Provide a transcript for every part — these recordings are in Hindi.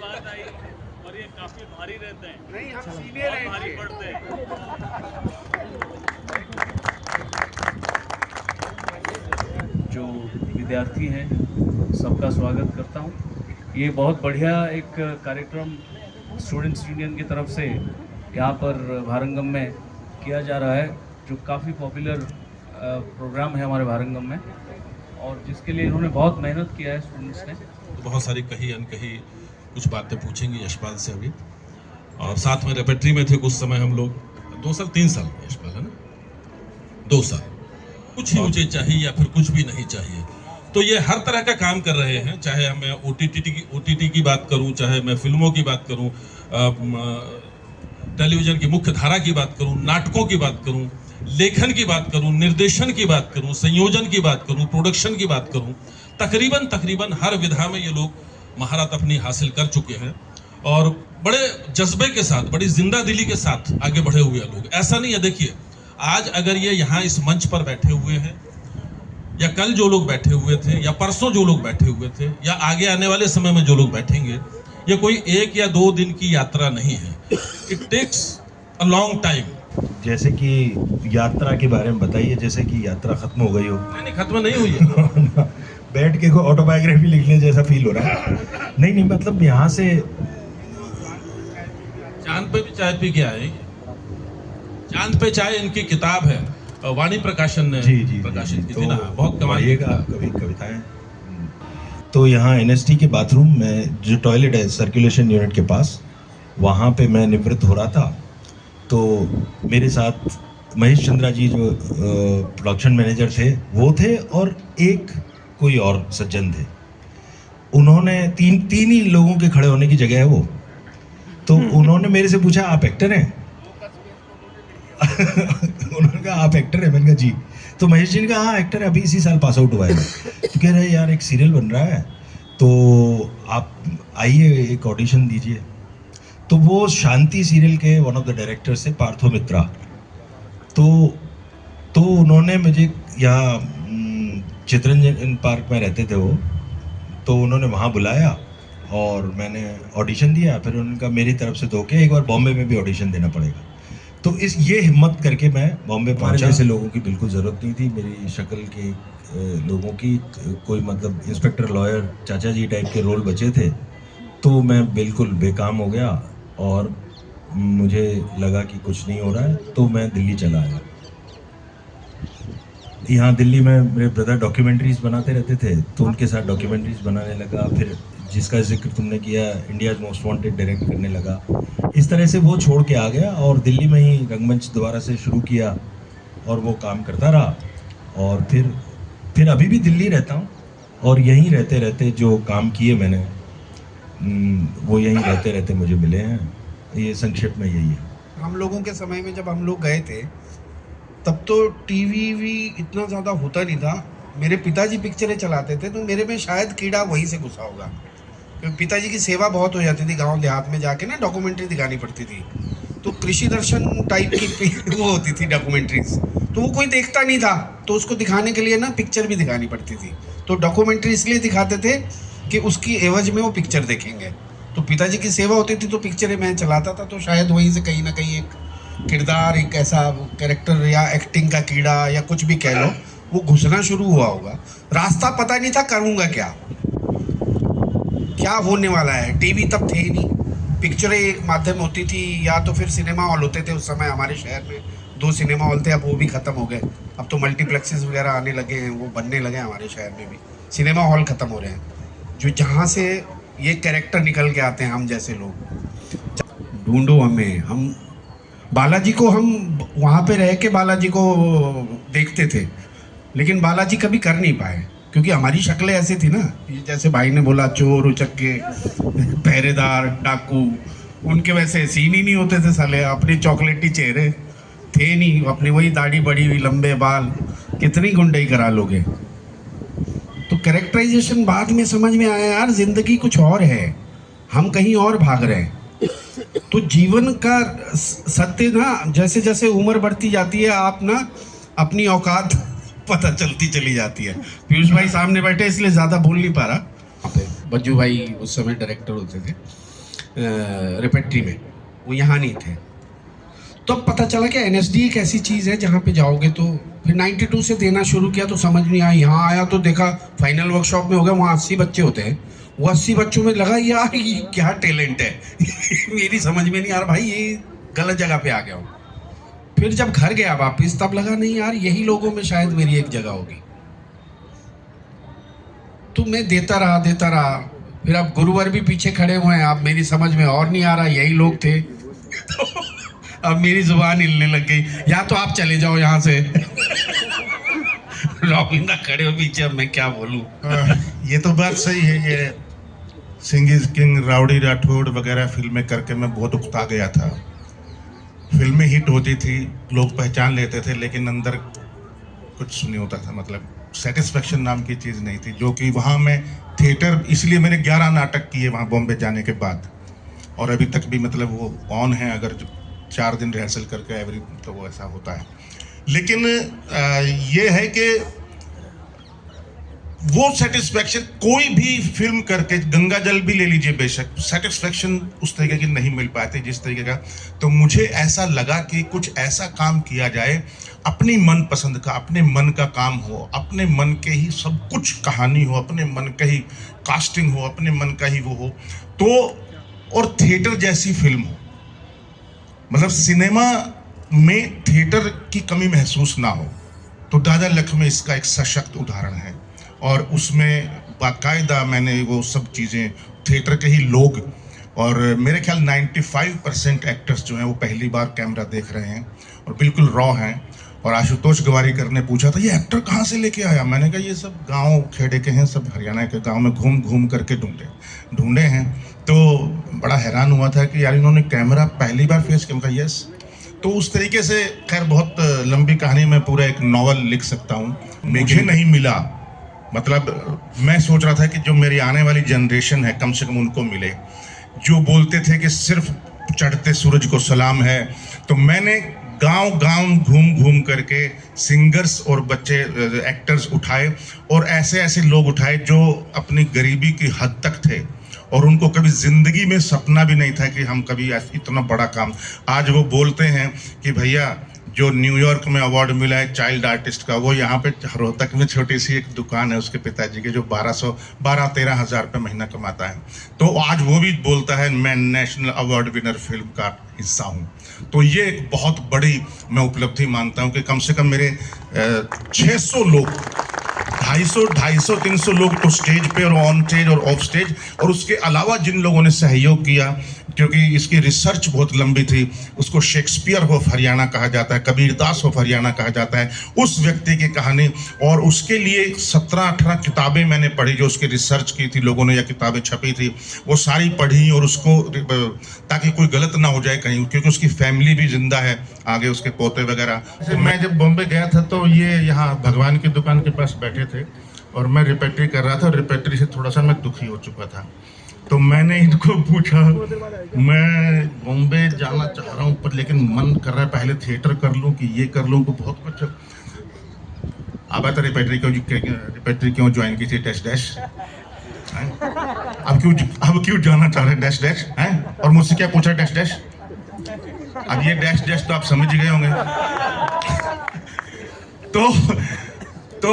बात आई और ये काफी भारी रहते हैं। नहीं, हम सीनियर हैं, भारी पड़ते हैं। जो विद्यार्थी हैं सबका स्वागत करता हूँ। ये बहुत बढ़िया एक कार्यक्रम स्टूडेंट्स यूनियन की तरफ से यहाँ पर भारंगम में किया जा रहा है, जो काफ़ी पॉपुलर प्रोग्राम है हमारे भारंगम में, और जिसके लिए इन्होंने बहुत मेहनत किया है स्टूडेंट्स ने। तो बहुत सारी कही अनकही कुछ बातें पूछेंगे यशपाल से अभी, और साथ में रेपेट्री में थे कुछ समय हम लोग, 2 साल 3 साल यशपाल है ना, 2 साल। कुछ ही मुझे चाहिए या फिर कुछ भी नहीं चाहिए, तो ये हर तरह का काम कर रहे हैं। चाहे मैं OTT की बात करूं, चाहे मैं फिल्मों की बात करूं, टेलीविजन की मुख्य धारा की बात करूं, नाटकों की बात करूं, लेखन की बात करूं, निर्देशन की बात करूं, संयोजन की बात करूं, प्रोडक्शन की बात करूं, तकरीबन हर विधा में ये लोग महारत अपनी हासिल कर चुके हैं और बड़े जज्बे के साथ, बड़ी जिंदा दिली के साथ आगे बढ़े हुए लोग। ऐसा नहीं है, देखिए आज अगर ये यहाँ इस मंच पर बैठे हुए हैं, या कल जो लोग बैठे हुए थे, या परसों जो लोग बैठे हुए थे, या आगे आने वाले समय में जो लोग बैठेंगे, ये कोई 1 या 2 दिन की यात्रा नहीं है। It takes a long time. जैसे कि यात्रा के बारे में बताइए, जैसे कि यात्रा खत्म हो गई हो। नहीं, खत्म नहीं हुई है। बैठ के कोई ऑटोबायोग्राफी लिखने जैसा फील हो रहा है। नहीं, मतलब यहाँ से चांद पे भी चाय पी के आए। चांद पे चाय इनकी किताब है, वाणी प्रकाशन ने प्रकाशित की थी ना, बहुत कमाल की कभी कविताएं। तो यहाँ NST के बाथरूम में जो टॉयलेट है सर्कुलेशन यूनिट के पास, वहाँ पे मैं निवृत्त हो रहा था, तो मेरे साथ महेश चंद्रा जी जो प्रोडक्शन मैनेजर थे वो थे, और एक कोई और सज्जन थे। उन्होंने तीन ही लोगों के खड़े होने की जगह है वो, तो उन्होंने मेरे से पूछा आप एक्टर हैं? उन्होंने कहा आप एक्टर हैं? मैंने कहा जी। तो महेश जी ने कहा हाँ एक्टर है, अभी इसी साल पास आउट हुआ है। तो कह रहे यार एक सीरियल बन रहा है, तो आप आइए एक ऑडिशन दीजिए। तो वो शांति सीरियल के वन ऑफ द डायरेक्टर से पार्थो मित्रा, तो उन्होंने मुझे यहाँ चित्रंजन पार्क में रहते थे वो, तो उन्होंने वहाँ बुलाया और मैंने ऑडिशन दिया। फिर उन्होंने कहा मेरी तरफ से तो एक बार बॉम्बे में भी ऑडिशन देना पड़ेगा। तो ये हिम्मत करके मैं बॉम्बे पहुंचा। जैसे लोगों की बिल्कुल ज़रूरत नहीं थी, मेरी शक्ल के लोगों की, कोई मतलब इंस्पेक्टर लॉयर चाचा जी टाइप के रोल बचे थे, तो मैं बिल्कुल बेकाम हो गया और मुझे लगा कि कुछ नहीं हो रहा है, तो मैं दिल्ली चला आया। यहाँ दिल्ली में मेरे ब्रदर डॉक्यूमेंट्रीज बनाते रहते थे, तो उनके साथ डॉक्यूमेंट्रीज बनाने लगा। फिर जिसका जिक्र तुमने किया, इंडियाज़ मोस्ट वांटेड डायरेक्ट करने लगा। इस तरह से वो छोड़ के आ गया और दिल्ली में ही रंगमंच दोबारा से शुरू किया और वो काम करता रहा। और फिर अभी भी दिल्ली रहता हूँ, और यहीं रहते रहते जो काम किए मैंने, वो यहीं रहते रहते मुझे मिले हैं। ये संक्षेप में यही है। हम लोगों के समय में जब हम लोग गए थे, तब तो टीवी इतना ज़्यादा होता नहीं था। मेरे पिताजी पिक्चरें चलाते थे, तो मेरे में शायद कीड़ा वहीं से घुसा होगा, क्योंकि पिताजी की सेवा बहुत हो जाती थी गांव देहात में जाके ना, डॉक्यूमेंट्री दिखानी पड़ती थी। तो कृषि दर्शन टाइप की वो होती थी डॉक्यूमेंट्रीज, तो वो कोई देखता नहीं था, तो उसको दिखाने के लिए ना पिक्चर भी दिखानी पड़ती थी। तो डॉक्यूमेंट्री इसलिए दिखाते थे कि उसकी एवज में वो पिक्चर देखेंगे। तो पिताजी की सेवा होती थी, तो पिक्चरें मैं चलाता था, तो शायद वहीं से कहीं ना कहीं एक किरदार, एक ऐसा कैरेक्टर या एक्टिंग का कीड़ा या कुछ भी कह लो, वो घुसना शुरू हुआ होगा। रास्ता पता नहीं था करूँगा क्या होने वाला है। टीवी तब थे ही नहीं, पिक्चरें एक माध्यम होती थी, या तो फिर सिनेमा हॉल होते थे। उस समय हमारे शहर में 2 सिनेमा हॉल थे, अब वो भी ख़त्म हो गए। अब तो मल्टीप्लेक्सेस वगैरह आने लगे हैं, वो बनने लगे हैं हमारे शहर में भी। सिनेमा हॉल ख़त्म हो रहे हैं, जो जहाँ से ये कैरेक्टर निकल के आते हैं हम जैसे लोग। ढूंढो हमें, हम बालाजी को, हम वहाँ पे रह के बालाजी को देखते थे, लेकिन बालाजी कभी कर नहीं पाए, क्योंकि हमारी शक्लें ऐसी थी ना, जैसे भाई ने बोला चोर उचक्के, पहरेदार, डाकू, उनके वैसे सीन ही नहीं होते थे साले। अपने चॉकलेटी चेहरे थे नहीं, अपनी वही दाढ़ी बड़ी हुई, लंबे बाल, कितनी गुंडई करा लोगे। तो कैरेक्टराइजेशन बाद में समझ में आया, यार जिंदगी कुछ और है, हम कहीं और भाग रहे हैं। तो जीवन का सत्य ना, जैसे जैसे उम्र बढ़ती जाती है, आप ना अपनी औकात पता चलती चली जाती है। पीयूष भाई सामने बैठे इसलिए ज़्यादा बोल नहीं पा रहा। बज्जू भाई उस समय डायरेक्टर होते थे, रेपेट्री में, वो यहाँ नहीं थे। तो अब पता चला कि एनएसडी एक ऐसी चीज़ है जहाँ पे जाओगे तो फिर 92 से देना शुरू किया तो समझ नहीं आया। यहाँ आया तो देखा फाइनल वर्कशॉप में हो गया, वहाँ 80 बच्चे होते हैं। वो 80 बच्चों में लगा यार ये क्या टैलेंट है मेरी समझ में नहीं आ रहा भाई, ये गलत जगह पे आ गया हूँ। फिर जब घर गया वापस तब लगा नहीं यार यही लोगों में शायद मेरी एक जगह होगी। तो मैं देता रहा। फिर अब गुरुवर भी पीछे खड़े हुए हैं, अब मेरी समझ में और नहीं आ रहा यही लोग थे अब मेरी जुबान हिलने लग गई, या तो आप चले जाओ यहाँ से रॉबिंदा खड़े हो पीछे, अब मैं क्या बोलूँ। ये तो बात सही है। ये Singh is king, rowdy Rathore वगैरह फिल्में करके मैं बहुत उकता गया था। फिल्में हिट होती थी, लोग पहचान लेते थे, लेकिन अंदर कुछ नहीं होता था, मतलब सेटिस्फेक्शन नाम की चीज़ नहीं थी। जो कि वहाँ मैं थिएटर, इसलिए मैंने 11 नाटक किए वहाँ बॉम्बे जाने के बाद, और अभी तक भी मतलब वो ऑन है। अगर 4 दिन रिहर्सल करके एवरी तो वो ऐसा होता है। लेकिन ये है कि वो सेटिस्फेक्शन कोई भी फिल्म करके, गंगा जल भी ले लीजिए बेशक, सेटिस्फेक्शन उस तरीके की नहीं मिल पाती जिस तरीके का। तो मुझे ऐसा लगा कि कुछ ऐसा काम किया जाए अपनी मन पसंद का, अपने मन का काम हो, अपने मन के ही सब कुछ कहानी हो, अपने मन का ही कास्टिंग हो, अपने मन का ही वो हो तो, और थिएटर जैसी फिल्म हो, मतलब सिनेमा में थिएटर की कमी महसूस ना हो। तो दादा लक्ष्मी इसका एक सशक्त उदाहरण है, और उसमें बाकायदा मैंने वो सब चीज़ें, थिएटर के ही लोग, और मेरे ख्याल 95% एक्टर्स जो हैं वो पहली बार कैमरा देख रहे हैं और बिल्कुल रॉ हैं। और आशुतोष गवारीकर ने पूछा था ये एक्टर कहाँ से लेके आया, मैंने कहा ये सब गांव खेड़े के हैं, सब हरियाणा के गांव में घूम घूम करके ढूंढे हैं। तो बड़ा हैरान हुआ था कि यार इन्होंने कैमरा पहली बार फेस किया। यस, तो उस तरीके से खैर बहुत लंबी कहानी में पूरा एक नॉवल लिख सकता हूँ। मुझे नहीं मिला, मतलब मैं सोच रहा था कि जो मेरी आने वाली जनरेशन है कम से कम उनको मिले, जो बोलते थे कि सिर्फ चढ़ते सूरज को सलाम है। तो मैंने गांव घूम घूम करके सिंगर्स और बच्चे एक्टर्स उठाए, और ऐसे ऐसे लोग उठाए जो अपनी गरीबी की हद तक थे और उनको कभी ज़िंदगी में सपना भी नहीं था कि हम कभी इतना बड़ा काम। आज वो बोलते हैं कि भैया जो न्यूयॉर्क में अवार्ड मिला है चाइल्ड आर्टिस्ट का, वो यहाँ पे रोहतक में छोटी सी एक दुकान है उसके पिताजी के, जो 12-13 हज़ार रुपये महीना कमाता है। तो आज वो भी बोलता है मैं नेशनल अवार्ड विनर फिल्म का हिस्सा हूँ। तो ये एक बहुत बड़ी मैं उपलब्धि मानता हूँ कि कम से कम मेरे 600 लोग, 250, 300 लोग तो स्टेज पे और ऑन स्टेज और ऑफ स्टेज, और उसके अलावा जिन लोगों ने सहयोग किया, क्योंकि इसकी रिसर्च बहुत लंबी थी। उसको शेक्सपियर ऑफ हरियाणा कहा जाता है, कबीरदास ऑफ हरियाणा कहा जाता है, उस व्यक्ति की कहानी। और उसके लिए 17-18 किताबें मैंने पढ़ी, जो उसकी रिसर्च की थी लोगों ने, या किताबें छपी थी वो सारी पढ़ी, और उसको ताकि कोई गलत ना हो जाए कहीं, क्योंकि उसकी फैमिली भी जिंदा है आगे, उसके पोते वगैरह। मैं जब बॉम्बे गया था तो ये यहाँ भगवान की दुकान के पास बैठे थे और मैं रिपेट्री कर रहा था, और रिपेट्री से थोड़ा सा मैं दुखी हो चुका था। तो मैंने इनको पूछा मैं बॉम्बे जाना चाह रहा हूँ पर लेकिन मन कर रहा है पहले थिएटर कर लूँ कि ये कर लूँ, तो बहुत कुछ। अब आता रिपेट्री क्यों ज्वाइन की थी, डैश डैश, अब क्यों जाना चाह रहे डैश डैश हैं, और मुझसे क्या पूछा डैश डैश। अब ये डैश डैश तो आप समझ गए होंगे। तो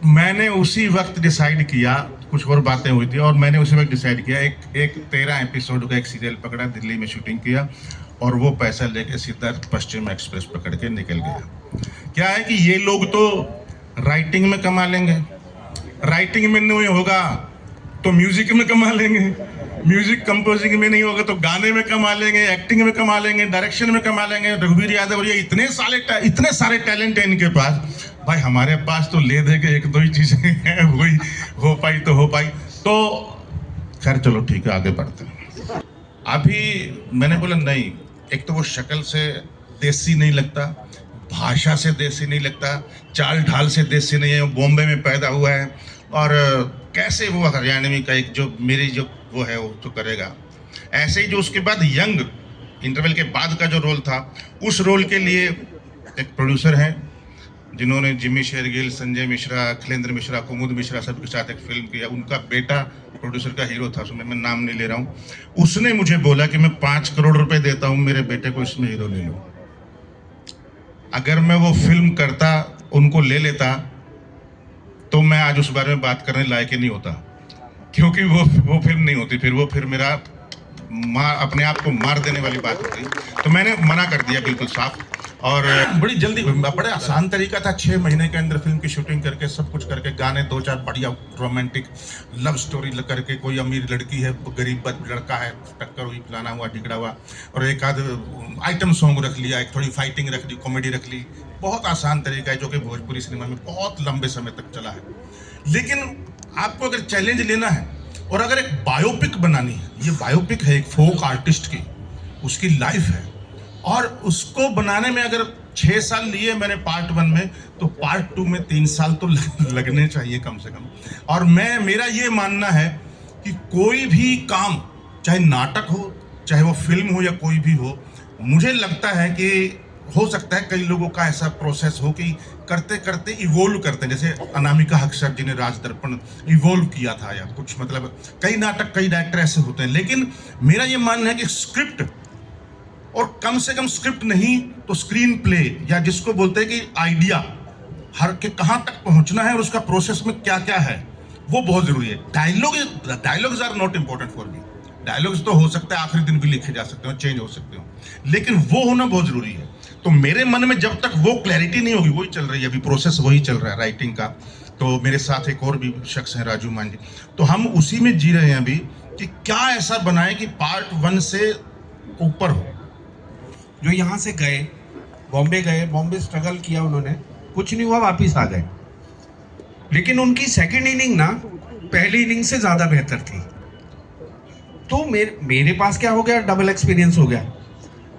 मैंने उसी वक्त डिसाइड किया, कुछ और बातें हुई थी, और मैंने उसी वक्त डिसाइड किया, एक 13 एपिसोड का एक सीरियल पकड़ा, दिल्ली में शूटिंग किया, और वो पैसा लेके सीधा पश्चिम एक्सप्रेस पकड़ के निकल गया। क्या है कि ये लोग तो राइटिंग में कमा लेंगे, राइटिंग में नहीं होगा तो म्यूजिक में कमा लेंगे, म्यूजिक कंपोजिंग में नहीं होगा तो गाने में कमा लेंगे, एक्टिंग में कमा लेंगे, डायरेक्शन में कमा लेंगे। रघुवीर यादव और ये इतने सारे टैलेंट है इनके पास। भाई हमारे पास तो ले दे के 1-2 ही चीजें हैं, वही हो पाई तो हो पाई। तो खैर चलो ठीक है, आगे बढ़ते हैं। अभी मैंने बोला नहीं, एक तो वो शक्ल से देसी नहीं लगता, भाषा से देसी नहीं लगता, चाल ढाल से देसी नहीं है, वो बॉम्बे में पैदा हुआ है, और कैसे वो हरियाणवी का एक जो मेरी जो वो है वो तो करेगा। ऐसे ही जो उसके बाद यंग इंटरवल के बाद का जो रोल था, उस रोल के लिए एक प्रोड्यूसर हैं जिन्होंने जिमी शेरगिल, संजय मिश्रा, अखिलेंद्र मिश्रा, कुमुद मिश्रा सबके साथ एक फिल्म किया, उनका बेटा प्रोड्यूसर का हीरो था, उसमें मैं नाम नहीं ले रहा हूँ, उसने मुझे बोला कि मैं 5 करोड़ रुपए देता हूँ मेरे बेटे को इसमें हीरो ले लो। अगर मैं वो फिल्म करता, उनको ले लेता, तो मैं आज उस बारे में बात करने लायक ही नहीं होता, क्योंकि वो फिल्म नहीं होती, फिर मेरा अपने आप को मार देने वाली बात होती। तो मैंने मना कर दिया बिल्कुल साफ, और बड़ी जल्दी, बड़े आसान तरीका था, 6 महीने के अंदर फिल्म की शूटिंग करके, सब कुछ करके, गाने 2-4 बढ़िया रोमांटिक लव स्टोरी करके, कोई अमीर लड़की है, गरीब लड़का है, टक्कर हुई, फलाना हुआ, टिकड़ा हुआ, और एक आध आइटम सॉन्ग रख लिया, एक थोड़ी फाइटिंग रख ली, कॉमेडी रख ली। बहुत आसान तरीका है जो कि भोजपुरी सिनेमा में बहुत लंबे समय तक चला है। लेकिन आपको अगर चैलेंज लेना है और अगर एक बायोपिक बनानी है, ये बायोपिक है एक फोक आर्टिस्ट की, उसकी लाइफ है, और उसको बनाने में अगर 6 साल लिए मैंने पार्ट 1 में, तो पार्ट 2 में 3 साल तो लगने चाहिए कम से कम। और मेरा ये मानना है कि कोई भी काम, चाहे नाटक हो, चाहे वो फिल्म हो या कोई भी हो, मुझे लगता है कि हो सकता है कई लोगों का ऐसा प्रोसेस हो कि करते करते इवोल्व करते हैं, जैसे अनामिका हक सर जी ने राज दर्पण इवोल्व किया था, या कुछ मतलब कई नाटक, कई डायरेक्टर ऐसे होते हैं। लेकिन मेरा ये मानना है कि स्क्रिप्ट, और कम से कम स्क्रिप्ट नहीं तो स्क्रीन प्ले, या जिसको बोलते हैं कि आइडिया, हर के कहाँ तक पहुँचना है और उसका प्रोसेस में क्या क्या है, वो बहुत जरूरी है। Dialogues are not important for me. Dialogues तो हो सकता है आखिरी दिन भी लिखे जा सकते हो, चेंज हो सकते हो, लेकिन वो होना बहुत जरूरी है। तो मेरे मन में जब तक वो क्लैरिटी नहीं होगी, वही चल रही है अभी प्रोसेस, वही चल रहा है राइटिंग का। तो मेरे साथ एक और भी शख्स हैं, राजू मान जी, तो हम उसी में जी रहे हैं अभी कि क्या ऐसा बनाए कि पार्ट 1 से ऊपर हो। जो यहाँ से गए, बॉम्बे स्ट्रगल किया उन्होंने, कुछ नहीं हुआ, वापिस आ गए, लेकिन उनकी सेकंड इनिंग ना पहली इनिंग से ज़्यादा बेहतर थी। तो मेरे पास क्या हो गया, डबल एक्सपीरियंस हो गया।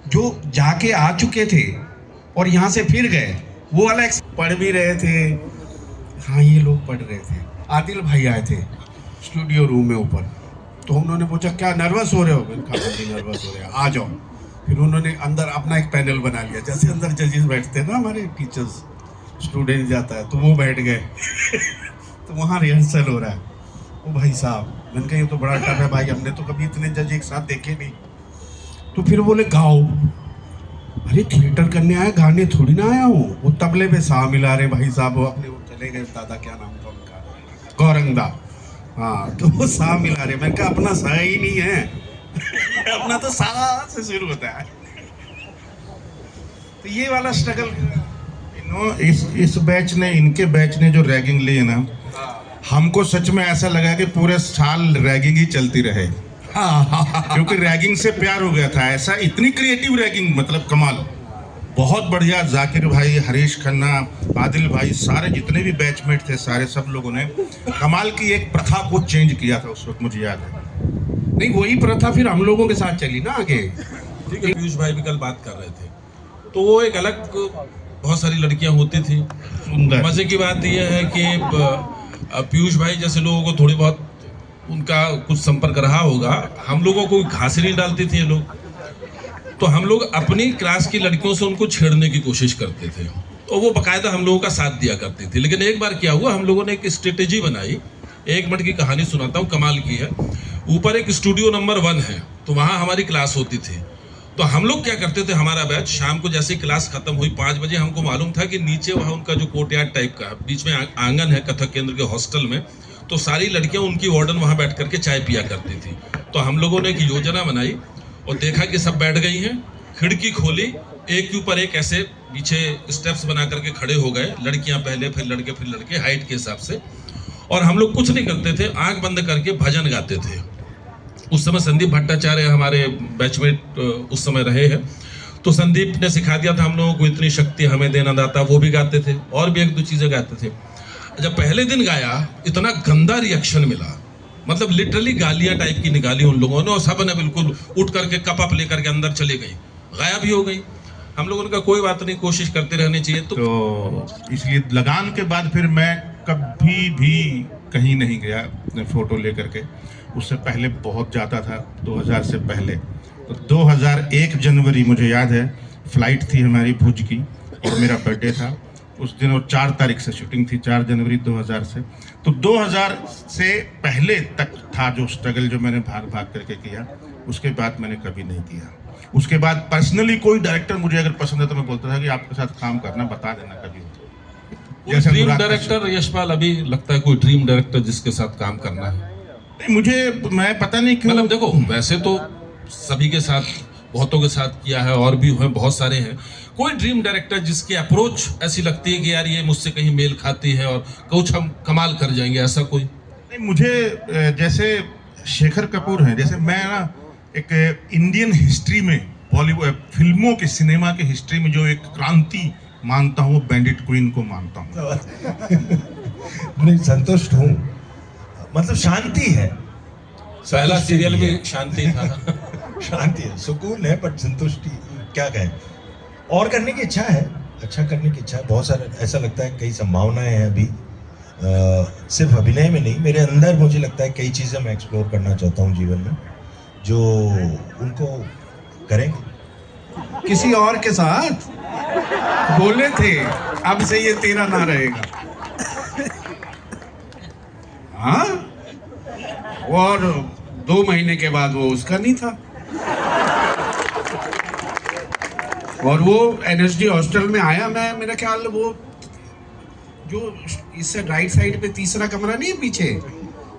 जो जाके आ चुके थे और यहाँ से फिर गए, वो वाला पढ़ भी रहे थे, हाँ ये लोग पढ़ रहे थे। आदिल भाई आए थे स्टूडियो रूम में ऊपर, तो उन्होंने पूछा क्या नर्वस हो रहे हो? मैंने कहा नर्वस हो रहे हैं, आ जाओ। फिर उन्होंने अंदर अपना एक पैनल बना लिया, जैसे अंदर जजेस बैठते हैं ना, हमारे टीचर्स, स्टूडेंट जाता है तो वो बैठ गए तो वहाँ रिहर्सल हो रहा है। ओ भाई साहब, मैंने कहा ये तो बड़ा टफ है भाई, हमने तो कभी इतने जज एक साथ देखे नहीं। तो फिर बोले गाओ। अरे थिएटर करने आया, गाने थोड़ी ना आया हूँ। वो तबले पे सा मिला रहे भाई साहब, वो अपने वो चले गए, दादा क्या नाम था उनका, गौरंगदा, हाँ, तो वो सा मिला रहे। मैंने कहा अपना सा ही नहीं है अपना तो सा से शुरू होता है। तो ये वाला स्ट्रगल इस बैच ने, इनके बैच ने जो रैगिंग ली है ना, हमको सच में ऐसा लगा कि पूरे साल रैगिंग ही चलती रहे, क्योंकि रैगिंग से प्यार हो गया था। ऐसा इतनी क्रिएटिव रैगिंग, मतलब कमाल, बहुत बढ़िया। जाकिर भाई, हरीश खन्ना, आदिल भाई, सारे जितने भी बैचमेट थे, सारे सब लोगों ने कमाल की एक प्रथा को चेंज किया था उस वक्त, मुझे याद है। नहीं, वही प्रथा फिर हम लोगों के साथ चली ना आगे। ठीक है, पीयूष भाई भी कल बात कर रहे थे, तो वो एक अलग, बहुत सारी लड़कियां होती थी। मजे की बात यह है कि पीयूष भाई जैसे लोगों को थोड़ी बहुत उनका कुछ संपर्क रहा होगा, हम लोगों को घास नहीं डालती थी ये लोग, तो हम लोग अपनी क्लास की लड़कियों से उनको छेड़ने की कोशिश करते थे, तो वो बाकायदा हम लोगों का साथ दिया करती थी। लेकिन एक बार क्या हुआ, हम लोगों ने एक स्ट्रेटेजी बनाई, 1 मिनट की कहानी सुनाता हूँ, कमाल की है। ऊपर एक स्टूडियो नंबर 1 है, तो वहाँ हमारी क्लास होती थी। तो हम लोग क्या करते थे, हमारा बैच शाम को जैसे क्लास खत्म हुई 5 बजे, हमको मालूम था कि नीचे वहाँ उनका जो कोर्टयार्ड टाइप का बीच में आंगन है कथक केंद्र के हॉस्टल में, तो सारी लड़कियां उनकी वार्डन वहाँ बैठ करके चाय पिया करती थी। तो हम लोगों ने एक योजना बनाई और देखा कि सब बैठ गई हैं, खिड़की खोली, एक के ऊपर एक ऐसे पीछे स्टेप्स बना करके खड़े हो गए, लड़कियां पहले, फिर लड़के हाइट के हिसाब से, और हम लोग कुछ नहीं करते थे, आंख बंद करके भजन गाते थे। उस समय संदीप भट्टाचार्य हमारे बैचमेट उस समय रहे हैं, तो संदीप ने सिखा दिया था हम लोगों को, इतनी शक्ति हमें देना दाता, वो भी गाते थे, और भी 1-2 चीजें गाते थे। जब पहले दिन गाया, इतना गंदा रिएक्शन मिला, मतलब लिटरली गालियां टाइप की निकाली उन लोगों ने, और सब ने बिल्कुल उठ करके कप अप लेकर के अंदर चले गई, गायब भी हो गई। हम लोगों ने कहा कोई बात नहीं, कोशिश करते रहनी चाहिए। तो इसलिए लगान के बाद फिर मैं कभी भी कहीं नहीं गया फोटो लेकर के। उससे पहले बहुत जाता था, 2000 से पहले। तो 2001 जनवरी मुझे याद है, फ्लाइट थी हमारी भुज की और मेरा बर्थडे था, उस दिन वो 4 तारीख से शूटिंग थी, 4 जनवरी 2000 से। तो 2000 से पहले तक था जो स्ट्रगल जो मैंने भाग भाग करके किया, उसके बाद मैंने कभी नहीं किया। उसके बाद पर्सनली कोई डायरेक्टर मुझे अगर पसंद है तो मैं बोलता था कि आपके साथ काम करना, बता देना कभी। जैसे ड्रीम अनुराग डायरेक्टर यशपाल, अभी लगता है कोई ड्रीम डायरेक्टर जिसके साथ काम करना है? नहीं, मुझे मैं पता नहीं क्यों, मतलब देखो, वैसे तो सभी के साथ, बहुतों के साथ किया है और भी हैं, बहुत सारे हैं। कोई ड्रीम डायरेक्टर जिसकी अप्रोच ऐसी लगती है कि यार ये मुझसे कहीं मेल खाती है और कुछ हम कमाल कर जाएंगे, ऐसा कोई? नहीं, मुझे जैसे शेखर कपूर हैं, जैसे मैं ना एक इंडियन हिस्ट्री में, बॉलीवुड फिल्मों के, सिनेमा के हिस्ट्री में जो एक क्रांति मानता हूँ, वो बैंडिट क्वीन को मानता हूँ। नहीं, संतुष्ट हूँ, मतलब शांति है। पहला सीरियल में शांति था। शांति है, सुकून है, बट संतुष्टि क्या कहें। और करने की इच्छा है, अच्छा करने की इच्छा है, बहुत सारे, ऐसा लगता है कई संभावनाएं हैं अभी, सिर्फ अभिनय में नहीं, मेरे अंदर मुझे लगता है कई चीज़ें मैं एक्सप्लोर करना चाहता हूँ जीवन में, जो उनको करेंगे। किसी और के साथ बोले थे, अब से ये तेरा ना रहेगा। हाँ, और 2 महीने के बाद वो उसका नहीं था, और वो एनएसडी हॉस्टल में आया। मैं, मेरा ख्याल वो जो इससे राइट साइड पे तीसरा कमरा नहीं है पीछे,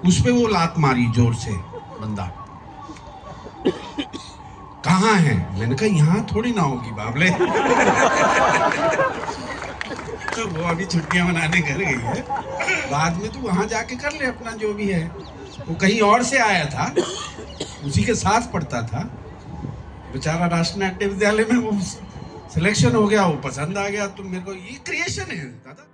उस पे वो लात मारी जोर से बंदा। कहाँ है? मैंने कहा यहाँ थोड़ी ना होगी बाबले। तो वो अभी छुट्टियां मनाने घर गई है, बाद में तू वहां जाके कर ले अपना जो भी है। वो कहीं और से आया था, उसी के साथ पढ़ता था बेचारा, राष्ट्रीय नाट्य विद्यालय में वो सिलेक्शन हो गया, वो पसंद आ गया। तो मेरे को ये क्रिएशन है दादा।